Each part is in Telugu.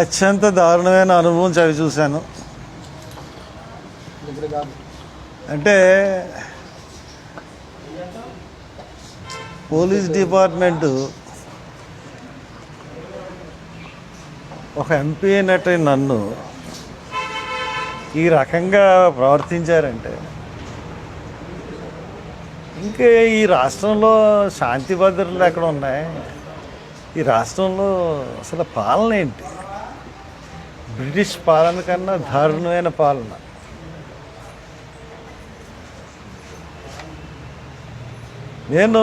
అత్యంత దారుణమైన అనుభవం చవి చూశాను. అంటే పోలీస్ డిపార్ట్మెంటు ఒక ఎంపీ అయినట్టు నన్ను ఈ రకంగా ప్రవర్తించారంటే ఇంకా ఈ రాష్ట్రంలో శాంతి భద్రతలు ఎక్కడ ఉన్నాయి? ఈ రాష్ట్రంలో అసలు పాలన ఏంటి? బ్రిటిష్ పాలన కన్నా దారుణమైన పాలన. నేను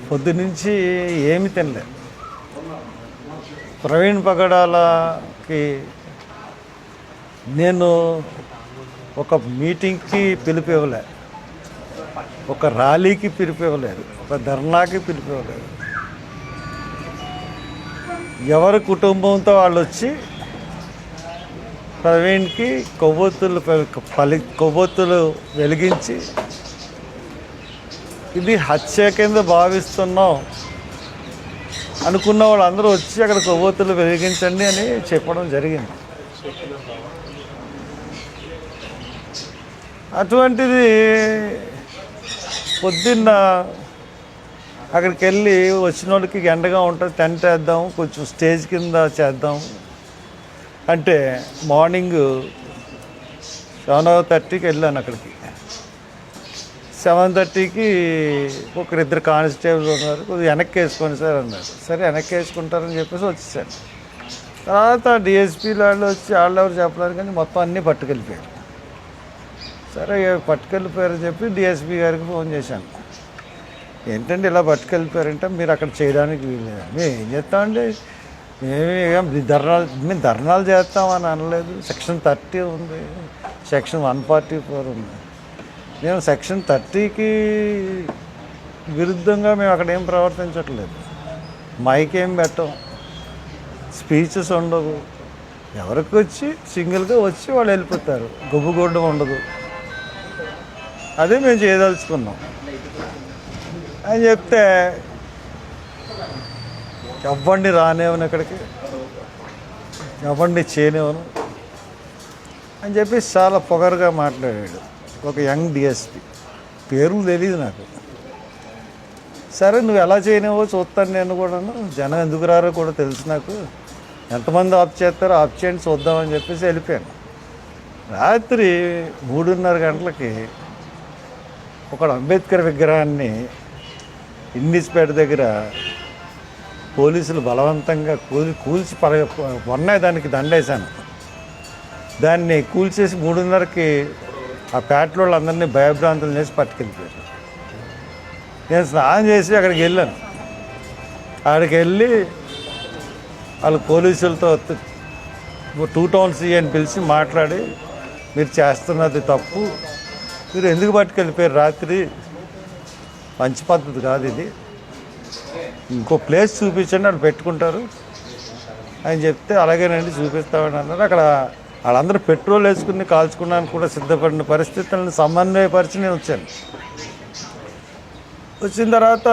పొద్దునుంచి ఏమి తినలేదు. ప్రవీణ్ పగడాలకి నేను ఒక మీటింగ్కి పిలుపు ఇవ్వలే, ఒక ర్యాలీకి పిలుపు ఇవ్వలేదు, ఒక ధర్నాకి పిలుపు ఇవ్వలేదు. ఎవరి కుటుంబంతో వాళ్ళు వచ్చి ప్రవీణ్కి కొవ్వొత్తులు వెలిగించి ఇది హత్య కింద భావిస్తున్నాం అనుకున్న వాళ్ళందరూ వచ్చి అక్కడ కొవ్వొత్తులు వెలిగించండి అని చెప్పడం జరిగింది. అటువంటిది పొద్దున్న అక్కడికి వెళ్ళి వచ్చిన వాళ్ళకి ఎండగా ఉంటుంది, టెంట్ వేద్దాం, కొంచెం స్టేజ్ కింద చేద్దాం అంటే మార్నింగ్ 7:30కి వెళ్ళాను. అక్కడికి 7:30కి ఒకరిద్దరు కానిస్టేబుల్ ఉన్నారు, కొద్దిగా వెనక్కి వేసుకోండి సార్ అన్నారు. సరే వెనక్కి వేసుకుంటారని చెప్పేసి వచ్చేసాను. తర్వాత డిఎస్పీ వాళ్ళు వచ్చి వాళ్ళెవరు చెప్పలేరు కానీ మొత్తం అన్నీ పట్టుకెళ్ళిపోయారు. సరే పట్టుకెళ్ళిపోయారని చెప్పి డిఎస్పీ గారికి ఫోన్ చేశాను. ఏంటంటే ఇలా పట్టుకెళ్ళిపోయారంటే మీరు అక్కడ చేయడానికి వీల్లేదు. మేము ఏం చేస్తామండి, మేము ధర్నాలు చేస్తామని అనలేదు. సెక్షన్ 30 ఉంది, సెక్షన్ 144 ఉంది. మేము సెక్షన్ 30కి విరుద్ధంగా మేము అక్కడ ఏం ప్రవర్తించట్లేదు. మైక్ ఏం పెట్టం, స్పీచెస్ ఉండవు. ఎవరికి వచ్చి సింగిల్గా వచ్చి వాళ్ళు వెళ్ళిపోతారు, గుబ్బుగొడ్డం ఉండదు. అదే మేము చేయదలుచుకున్నాం అని చెప్తే ఎవ్వండి రానేవను, ఇక్కడికి ఎవ్వండి చేయనివను అని చెప్పి చాలా పొగరుగా మాట్లాడాడు ఒక యంగ్ డిఎస్పీ. పేర్లు తెలియదు నాకు. సరే నువ్వు ఎలా చేయనివో చూస్తాను నేను కూడాను, జనం ఎందుకు రారో కూడా తెలుసు నాకు, ఎంతమంది ఆఫ్ చేస్తారో ఆఫ్ చేయండి చూద్దామని చెప్పేసి వెళ్ళిపోయాను. రాత్రి 3:30 గంటలకి ఒక అంబేద్కర్ విగ్రహాన్ని ఇండిస్పేట దగ్గర పోలీసులు బలవంతంగా కూల్చి ఉన్నాయి, దానికి దండేశాను. దాన్ని కూల్చేసి 3:30కి ఆ పేటలో వాళ్ళందరినీ భయభ్రాంతులు చేసి పట్టుకెళ్ళిపోయారు. నేను స్నానం చేసి అక్కడికి వెళ్ళాను. అక్కడికి వెళ్ళి వాళ్ళు పోలీసులతో 2 టౌన్స్ అని పిలిచి మాట్లాడి మీరు చేస్తున్నది తప్పు, మీరు ఎందుకు పట్టుకెళ్ళిపోయారు రాత్రి, మంచి పద్ధతి కాదు ఇది, ఇంకో ప్లేస్ చూపించండి వాళ్ళు పెట్టుకుంటారు అని చెప్తే అలాగేనండి చూపిస్తామని అన్నారు. అక్కడ వాళ్ళందరూ పెట్రోల్ వేసుకుని కాల్చుకోవడానికి కూడా సిద్ధపడిన పరిస్థితులను సమన్వయపరిచి నేను వచ్చాను. వచ్చిన తర్వాత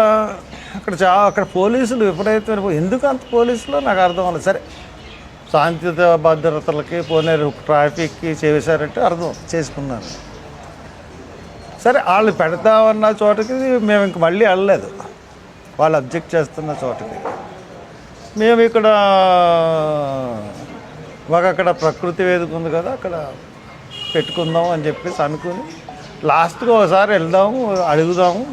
అక్కడ పోలీసులు విపరీతమైన, ఎందుకు అంత పోలీసులు నాకు అర్థం అవ్వలేదు. సరే శాంతి భద్రతలకి పోనీ ట్రాఫిక్కి చేశారంటే అర్థం చేసుకున్నాను. సరే వాళ్ళు పెడతామన్న చోటకి మేము ఇంక మళ్ళీ వెళ్ళలేదు, వాళ్ళు అబ్జెక్ట్ చేస్తున్న చోటకి. మేము ఇక్కడ మాకు అక్కడ ప్రకృతి వేదిక ఉంది కదా, అక్కడ పెట్టుకుందాం అని చెప్పేసి అనుకుని లాస్ట్గా ఒకసారి వెళ్దాము, అడుగుదాము,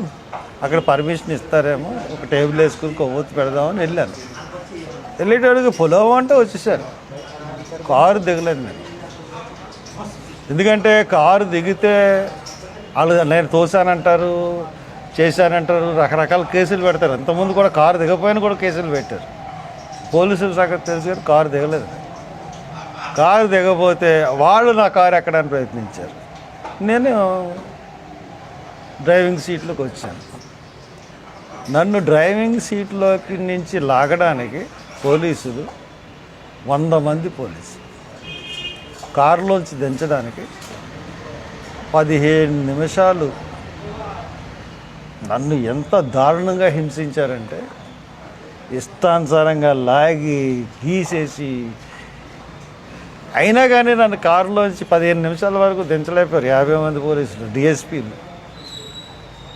అక్కడ పర్మిషన్ ఇస్తారేమో, ఒక టేబుల్ వేసుకుని కొవ్వొత్తి పెడదామని వెళ్ళాను. వెళ్ళేటోడికి పొలవ అంటే వచ్చేసారు. కారు దిగలేదు నేను, ఎందుకంటే కారు దిగితే వాళ్ళు నేను తోసానంటారు, చేశానంటారు, రకరకాల కేసులు పెడతారు. అంతకుముందు కూడా కారు దిగపోయినా కూడా కేసులు పెట్టారు. పోలీసులు సంగతి తెలుసు కానీ కారు దిగలేదు. కారు దిగపోతే వాళ్ళు నా కారు ఎక్కడానికి ప్రయత్నించారు. నేను డ్రైవింగ్ సీట్లోకి వచ్చాను. నన్ను డ్రైవింగ్ సీట్లోకి నుంచి లాగడానికి పోలీసులు 100 మంది పోలీసులు, కారులోంచి దించడానికి 15 నిమిషాలు నన్ను ఎంత దారుణంగా హింసించారంటే ఇష్టానుసారంగా లాగి గీసేసి, అయినా కానీ నన్ను కారులోంచి 15 నిమిషాల వరకు దించలేకపోయారు 50 మంది పోలీసులు, డిఎస్పీలు.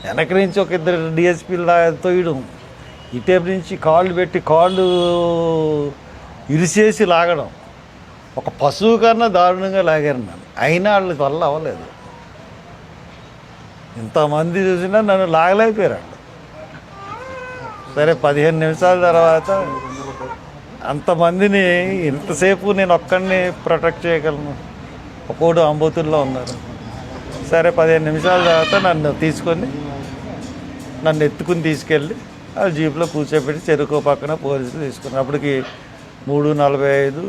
వెనక నుంచి ఒక ఇద్దరు డిఎస్పీలు తోయడం, ఇటేపు నుంచి కాళ్ళు పెట్టి కాళ్ళు ఇరిసేసి లాగడం. ఒక పశువు కన్నా దారుణంగా లాగారు నన్ను. అయినా వాళ్ళ వల్ల అవ్వలేదు. ఇంతమంది చూసినా నన్ను లాగలేకపోయారు. సరే 15 నిమిషాల తర్వాత అంతమందిని ఇంతసేపు నేను ఒక్కడిని ప్రొటెక్ట్ చేయగలను. ఒక్కోడు అంబోతుల్లో ఉన్నారు. సరే 15 నిమిషాల తర్వాత నన్ను ఎత్తుకుని తీసుకెళ్ళి ఆ జీప్లో కూర్చోబెట్టి చెరుకు పక్కన పోలీసులు తీసుకున్నారు. అప్పటికి 3:45,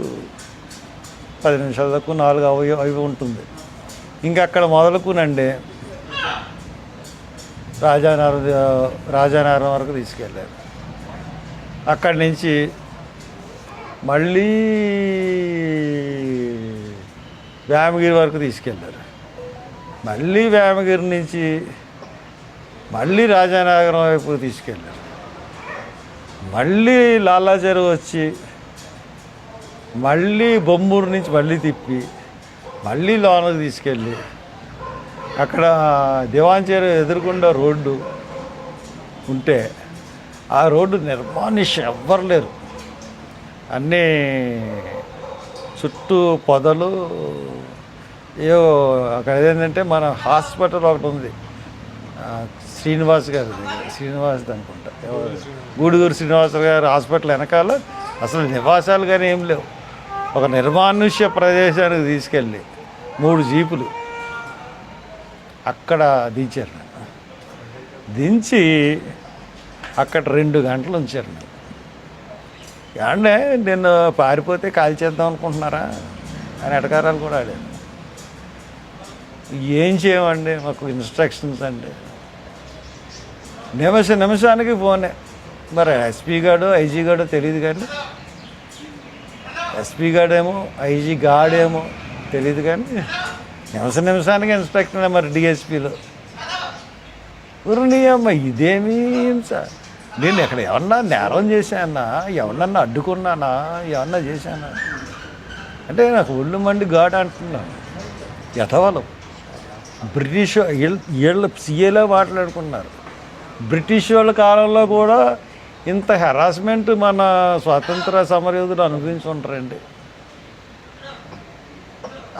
10 నిమిషాల దాకా 4 అవి ఉంటుంది. ఇంకా అక్కడ మొదలుకునండి రాజానగరం వరకు తీసుకెళ్ళారు. అక్కడి నుంచి మళ్ళీ వేమగిరి వరకు తీసుకెళ్ళారు. మళ్ళీ వేమగిరి నుంచి మళ్ళీ రాజానగరం వైపు తీసుకెళ్ళారు. మళ్ళీ లాలాచెరు వచ్చి మళ్ళీ బొమ్మూరు నుంచి మళ్ళీ తిప్పి మళ్ళీ లోనకు తీసుకెళ్ళి అక్కడ దివాంచేరు ఎదురుకుండా రోడ్డు ఉంటే ఆ రోడ్డు నిర్మానుష్యం, ఎవ్వరు లేరు. అన్నీ చుట్టూ పొదలు. ఏవో అక్కడ ఏంటంటే మన హాస్పిటల్ ఒకటి ఉంది, శ్రీనివాస్ అనుకుంటా, గూడుగూరు శ్రీనివాస గారు హాస్పిటల్ వెనకాల అసలు నివాసాలు కానీ ఏం లేవు. ఒక నిర్మానుష్య ప్రదేశానికి తీసుకెళ్ళి 3 జీపులు అక్కడ దించారు. నన్ను దించి అక్కడ 2 గంటలు ఉంచారు. అంటే నేను పారిపోతే కాల్ చేద్దాం అనుకుంటున్నారా అని ఎటకారాలు కూడా ఆడాను. ఏం చేయమండి, మాకు ఇన్స్ట్రక్షన్స్ అండి. నిమిషానికి ఫోనే. మరి ఎస్పీ గాడో ఐజీ గాడో తెలియదు, కానీ ఎస్పీ గాడేమో ఐజీ గాడేమో తెలియదు, కానీ నిమిషానికి ఇన్స్ట్రక్షన్. మరి డిఎస్పీలో ఊరిని అమ్మ ఇదేమీ సార్, నేను ఎక్కడ ఏమన్నా నేరం చేశానా, ఎవరన్నా అడ్డుకున్నానా, ఏమన్నా చేశానా అంటే నాకు ఒళ్ళు మండి ఘాట్ అంటున్నాను. యథవలం బ్రిటిష్ వీళ్ళు సీఏలో మాట్లాడుకున్నారు. బ్రిటిష్ వాళ్ళ కాలంలో కూడా ఇంత హెరాస్మెంట్ మన స్వాతంత్ర సమరయోధులు అనుభవించి ఉంటారండి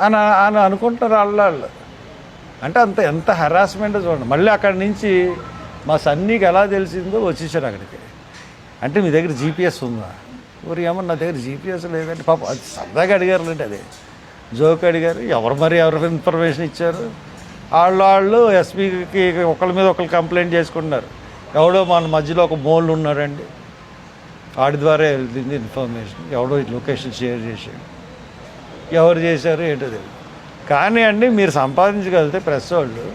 అని అనుకుంటారు వాళ్ళు. అంటే ఎంత హెరాస్మెంట్ చూడండి. మళ్ళీ అక్కడి నుంచి మా సన్నీకి ఎలా తెలిసిందో వచ్చేసారు అక్కడికి. అంటే మీ దగ్గర జీపీఎస్ ఉందా? ఊరి ఏమన్నా నా దగ్గర జీపీఎస్ లేదంటే పాప అది సరదాగా అడిగారులేండి, అదే జోక్ అడిగారు. ఎవరు ఇన్ఫర్మేషన్ ఇచ్చారు? వాళ్ళు ఎస్పీకి ఒకళ్ళ మీద ఒకళ్ళు కంప్లైంట్ చేసుకుంటున్నారు. ఎవడో మన మధ్యలో ఒక మోళ్ళు ఉన్నాడండి, వాడి ద్వారా వెళ్తుంది ఇన్ఫర్మేషన్. ఎవడో లొకేషన్ షేర్ చేశాడు, ఎవరు చేశారు ఏంటో తెలియదు. కానీ అండి మీరు సంపాదించగలిగితే ప్రెస్ వాళ్ళు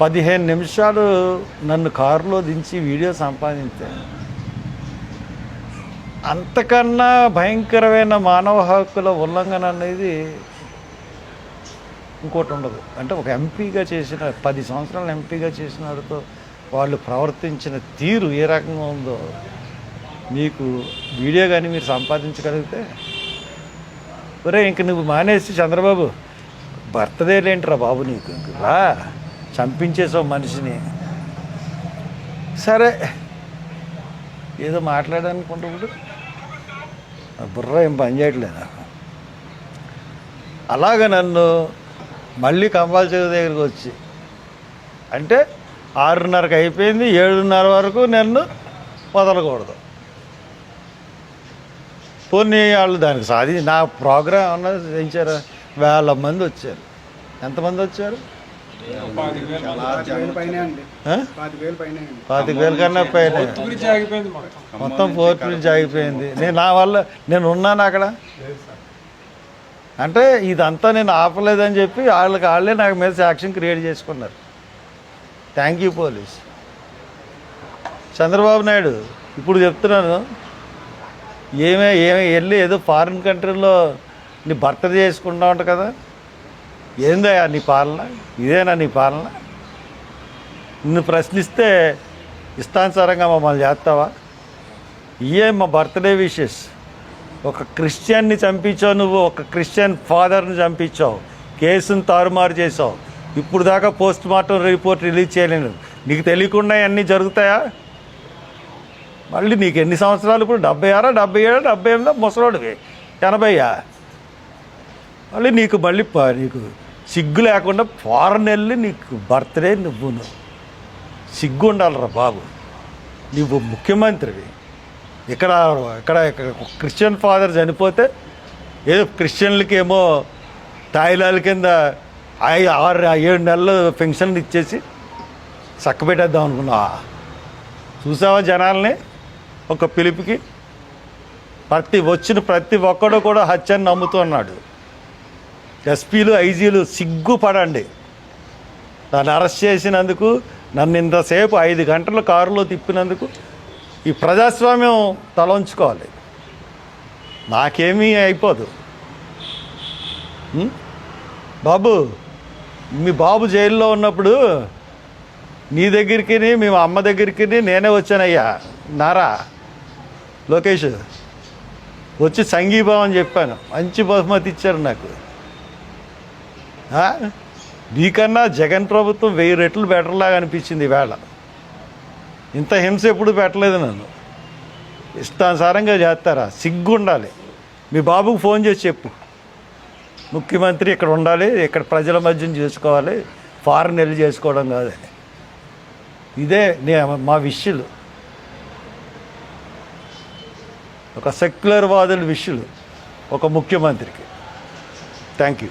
15 నిమిషాలు నన్ను కారులో దించి వీడియో సంపాదించే అంతకన్నా భయంకరమైన మానవ హక్కుల ఉల్లంఘన అనేది ఇంకోటి ఉండదు. అంటే ఒక ఎంపీగా చేసిన 10 సంవత్సరాలు ఎంపీగా చేసిన వాడితో వాళ్ళు ప్రవర్తించిన తీరు ఏ రకంగా ఉందో మీకు వీడియో కానీ మీరు సంపాదించగలిగితే, ఒరే ఇంక నువ్వు మానేసి చంద్రబాబు బర్త్డే లేంటిరా బాబు నీకు, రా చంపించేసావు మనిషిని. సరే ఏదో మాట్లాడాలనుకుంటున్నాడు, బుర్ర ఏం పని చేయట్లేదు. అలాగ నన్ను మళ్ళీ కంబాల చెరువు దగ్గరికి వచ్చి, అంటే 6:30కి అయిపోయింది, 7:30 వరకు నన్ను వదలకూడదు. పోనీ వాళ్ళు దానికి సాధించి నా ప్రోగ్రాం ఏమన్నా చేయించారా? 1000 మంది వచ్చారు. ఎంతమంది వచ్చారు? 25,000 కన్నా పైన. మొత్తం ఫోర్త్ బ్రిడ్జ్ ఆగిపోయింది. నేను ఉన్నాను అక్కడ. అంటే ఇదంతా నేను ఆపలేదని చెప్పి వాళ్ళే నాకు మీద సాక్ష్యం క్రియేట్ చేసుకున్నారు. Thank you police. Chandrababu Naidu ఇప్పుడు చెప్తున్నాను, ఏమే వెళ్ళి ఏదో ఫారిన్ కంట్రీలో నీ భర్త చేసుకుంటా ఉంటా కదా, ఏందయ్యా నీ పాలన? ఇదేనా నీ పాలన? నిన్ను ప్రశ్నిస్తే ఇష్టానుసారంగా మమ్మల్ని చేస్తావా? ఇయే మా బర్త్డే విషెస్. ఒక క్రిస్టియన్ని చంపించావు నువ్వు, ఒక క్రిస్టియన్ ఫాదర్ని చంపించావు, కేసును తారుమారు చేసావు. ఇప్పుడు దాకా పోస్ట్ మార్టం రిపోర్ట్ రిలీజ్ చేయలేను. నీకు తెలియకుండా అన్నీ జరుగుతాయా? మళ్ళీ నీకు ఎన్ని సంవత్సరాలు ఇప్పుడు? 76, 77, 78, ముసలోడివి 80. మళ్ళీ నీకు నీకు సిగ్గు లేకుండా ఫారెన్ వెళ్ళి నీకు బర్త్డే నువ్వును. సిగ్గు ఉండాలిరా బాబు. నువ్వు ముఖ్యమంత్రివి. ఇక్కడ క్రిస్టియన్ ఫాదర్ చనిపోతే ఏదో క్రిస్టియన్లకి ఏమో తాయిలాల కింద 6-7 నెలలు పెన్షన్లు ఇచ్చేసి చక్కబెట్టేద్దాం అనుకున్నావా? చూసావా జనాల్ని ఒక పిలుపుకి? ప్రతి ఒక్కడు కూడా హత్యని నమ్ముతున్నాడు. ఎస్పీలు, ఐజీలు సిగ్గుపడండి. నన్ను అరెస్ట్ చేసినందుకు, నన్ను ఇంతసేపు 5 గంటలు కారులో తిప్పినందుకు ఈ ప్రజాస్వామ్యం తలంచుకోవాలి. నాకేమీ అయిపోదు. బాబు, మీ బాబు జైల్లో ఉన్నప్పుడు నీ దగ్గరికి, మీ అమ్మ దగ్గరికి నేనే వచ్చానయ్యా. నారా లోకేష్ వచ్చి సంఘీభావం చెప్పాను. మంచి బహుమతి ఇచ్చారు నాకు. నీకన్నా జగన్ ప్రభుత్వం 1000 రెట్లు బెటర్లాగా అనిపించింది ఈవేళ. ఇంత హింస ఎప్పుడు పెట్టలేదు నన్ను. ఇష్టానుసారంగా చేస్తారా? సిగ్గు ఉండాలి. మీ బాబుకు ఫోన్ చేసి చెప్పు, ముఖ్యమంత్రి ఇక్కడ ఉండాలి, ఇక్కడ ప్రజల మధ్యన చేసుకోవాలి, ఫారెన్ వెళ్ళి చేసుకోవడం కాదని. ఇదే మా విషయాలు. ఒక సెక్యులర్ వాదుల విషయాలు ఒక ముఖ్యమంత్రికి. Thank you.